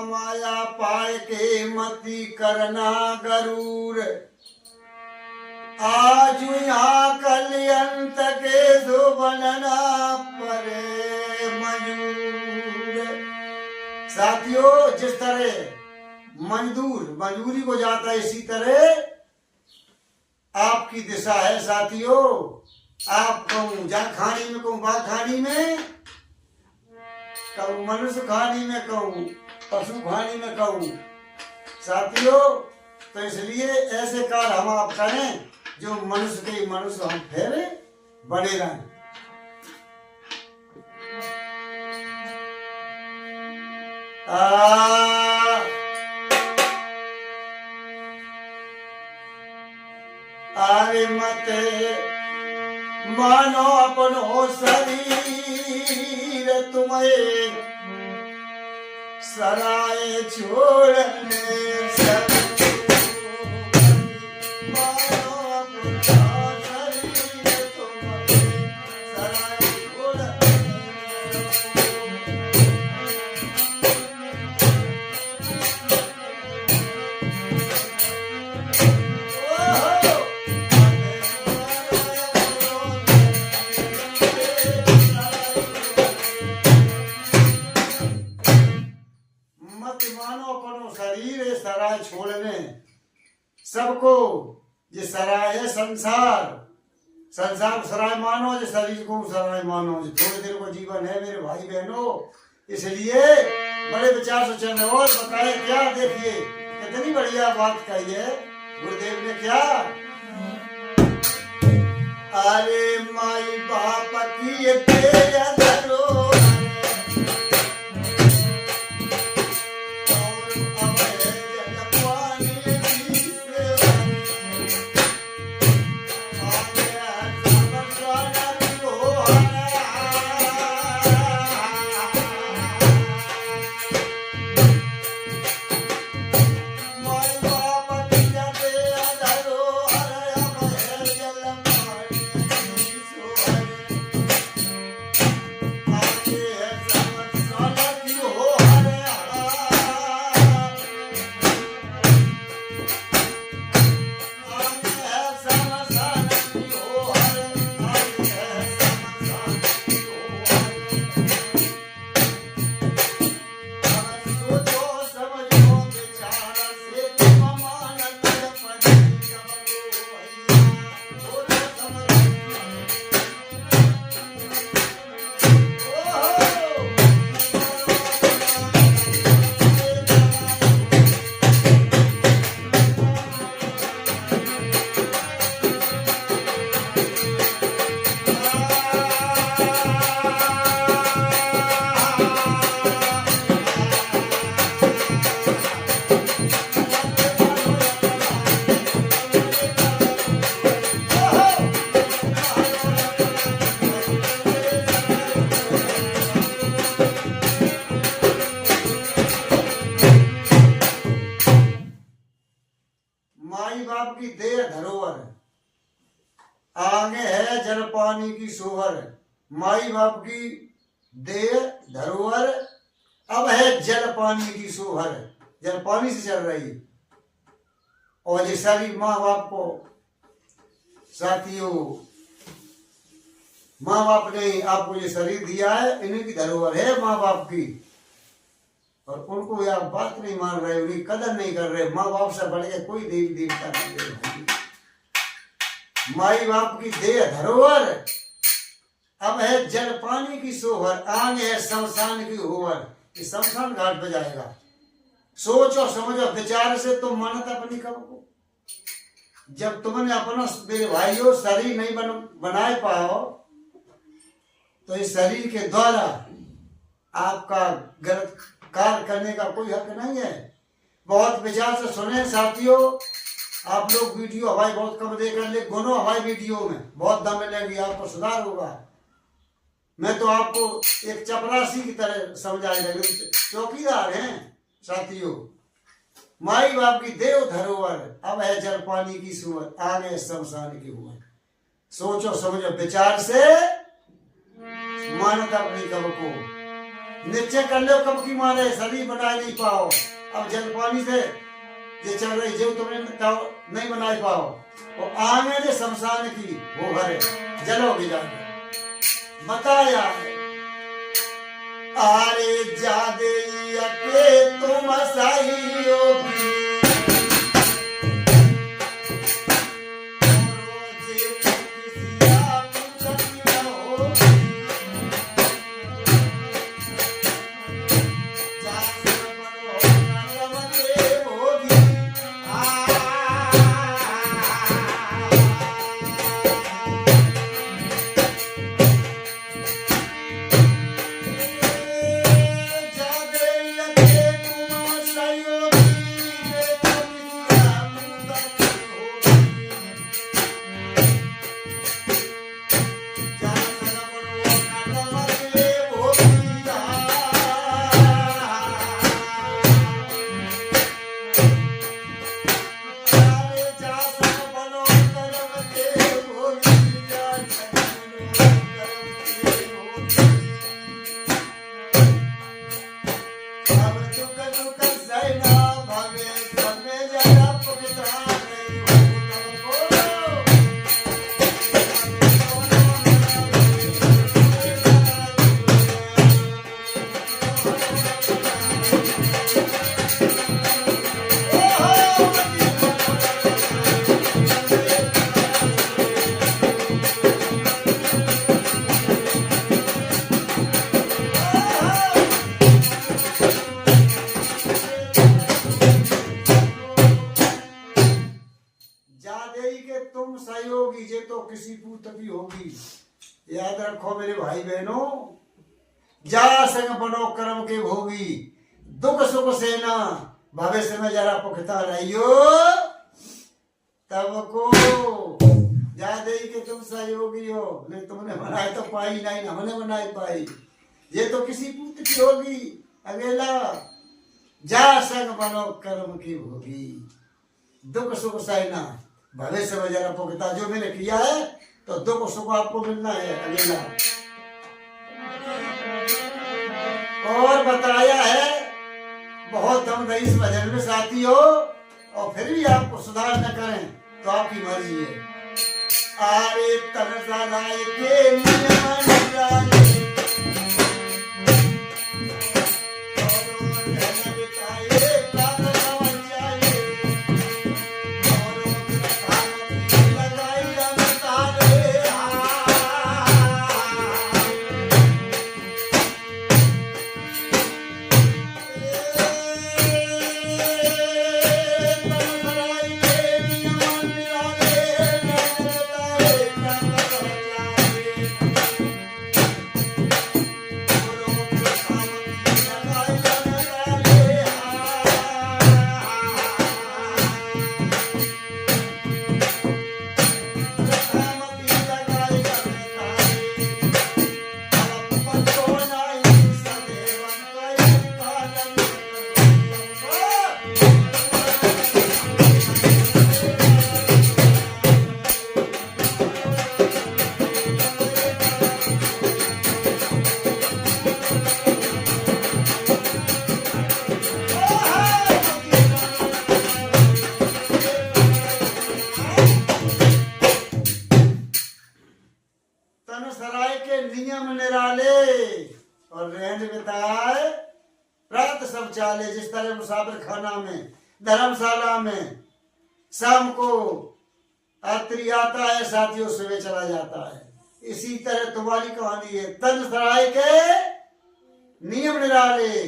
माया पाय के मति करना गरूर, आज यहाँ कल अंत के सो बनना परे मजूर। साथियों, जिस तरह मजदूर मजदूरी को जाता है, इसी तरह आपकी दिशा है साथियों। आप कहूँ जा खानी में, कहूँ बा खानी में, कहूँ मनुष्य खानी में, कहूँ पशु खानी में, कहूँ साथियों। तो इसलिए ऐसे कार्य हम आप करें जो मनुष्य के मनुष्य हम फिर बने रहें। अरे मत मानो अपनो शरीर तुम्हें सराय छोड़ने सब। सराय छोड़ने सबको, ये सराय है संसार। संसार को सराय मानो, जो शरीर को सराय मानो। जो थोड़े देर को जीवन है मेरे भाई बहनों, इसलिए बड़े विचार से चलने। और बताए क्या, देखिए कितनी बढ़िया बात कही है गुरुदेव ने। क्या, अरे माई बाप की धरो की देह धरोहर, आगे है जल पानी की सोहर। माई बाप की देह धरोहर, अब है जल पानी की सोहर। जल पानी से चल रही, और ये शरीर माँ बाप को, साथियों माँ बाप ने आपको ये शरीर दिया है, इन्हीं की धरोहर है माँ बाप की। और उनको आप बात नहीं मान रहे, उनकी कदर नहीं कर रहे। माँ बाप से बढ़ के कोई देवी देवता नहीं है। माई बाप की देह धरोहर, अब है जल पानी की सोहर, आगे है शमशान की होवर। ये शमशान घाट पे जाएगा। सोचो समझो विचार से तुम मानत अपनी कब को। जब तुमने अपना मेरे भाइयों शरीर नहीं बनाए पाओ, तो इस शरीर के द्वारा आपका गलत कार्य करने का कोई हक नहीं है। बहुत विचार से सुने साथियों। आप लोग वीडियो हवाई बहुत कम देखकर ले, गुनो हवाई वीडियो में बहुत दम मिलेगी, आपको सुधार होगा। मैं तो आपको एक चपरासी की तरह समझाएगा, चौकीदार हैं साथियों। माई बाप की देव धरोहर, अब है जल पानी की सुअर, आगे शमशान की हुआ। सोचो समझो विचार से मानता अपनी कब को। निश्चय कर लो कब की मारे शरीर बना नहीं पाओ। अब जल पानी से ये चल रही जो तुमने नहीं बना पाओ वो आगे दे शमशान की वो भरे जलोगी जाके बताया है। आरे जादे के तुम सही होगी सहयोगी जे तो किसी पूत भी होगी। याद रखो मेरे भाई बहनों, जा संग बनो कर्म के भोगी, दुख सुख सेना भविष्य में जरा पुख्ता रहियो तब को जादे के तुम सहयोगी हो। ले तुमने बनाए तो पाई नहीं, हमने बनाई पाई। ये तो किसी पूत की होगी अकेला। जा संग बनो कर्म की भोगी, दुख सुख सहना भविष्य में जरा पुख्ता। जो मैंने किया है तो दुख सुख आपको मिलना है अकेला। और बताया है बहुत दम रही इस भजन में साथी हो, और फिर भी आपको सुधार न करें तो आपकी मर्जी है। आरे तरसा राय के नियम निराले, शौचालय। जिस तरह मुसाफिर खाना में, धर्मशाला में शाम को यात्री आता है, साथियों सुबह चला जाता है, इसी तरह तुम्हारी कहानी है। तन सराय के नियम निराले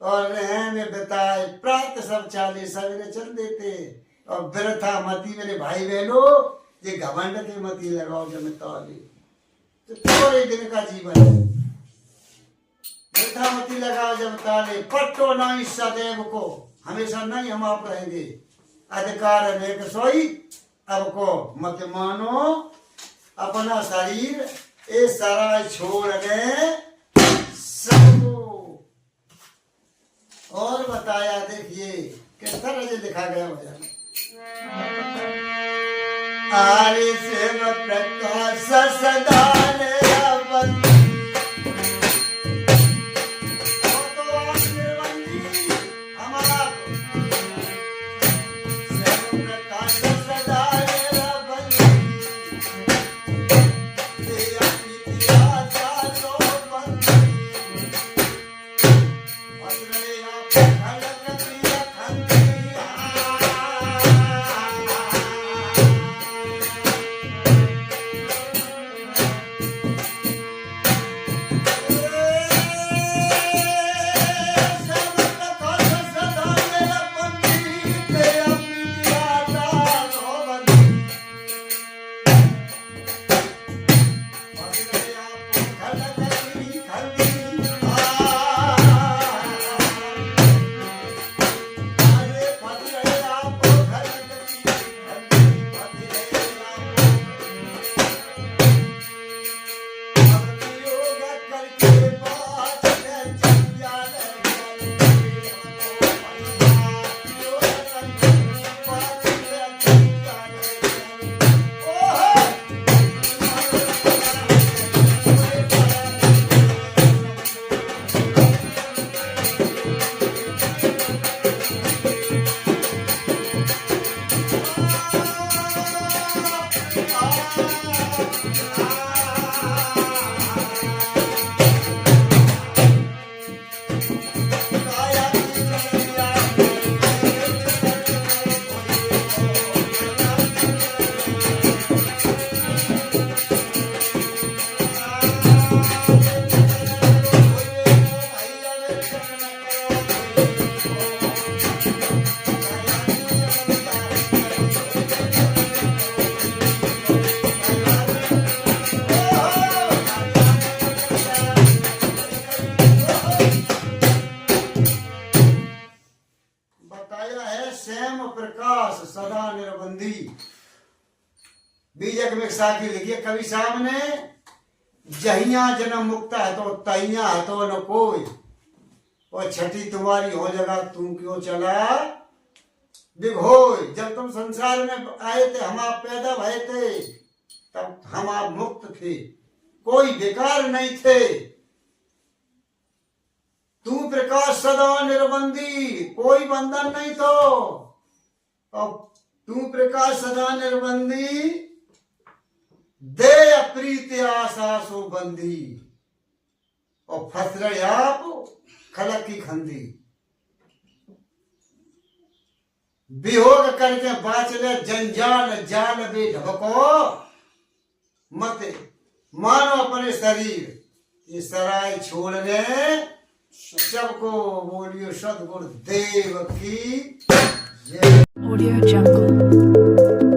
और रहने बताए, प्राप्त शौचालय सवेरे चल देते। और व्यर्था मती मेरे भाई बहनों, ये घमंड के मती लगाओ जमताली, तो थोड़े दिन का जीवन है। मती लगाओ जब ताले, पट्टो नहीं सदैव को, हमेशा नहीं हम आप रहेंगे। अधिकार अनेक सोई, अब को मत मानो अपना शरीर ए सारा छोड़ने सबको। और बताया देखिए किस तरह से लिखा गया भजन। आरे से प्रकाश सदा बताया है श्याम प्रकाश सदा निर्बंधी। बीजक में साखी लिखिए कवि साहब ने, जहिया जन्म मुक्ता है तो तैया है तो न कोई, और छठी तुम्हारी हो जगह तुम क्यों चला बिघोय। जब तुम संसार में आए थे, हम आप पैदा भये थे, तब हम आप मुक्त थे, कोई बेकार नहीं थे। तू प्रकाश सदा निर्बंधी, कोई बंधन नहीं तो। अब तू प्रकाश सदा निर्बंधी, दे प्रीति आशा सो बंदी, और फंस रहे आप खलक की खंदी। वियोग करके बाँच ले जंजाल जाल बे ढबको, मत मानो अपने शरीर ये सराय छोड़ने, सबको बोलियो सदगुरु देव की जय। Audio Jungle.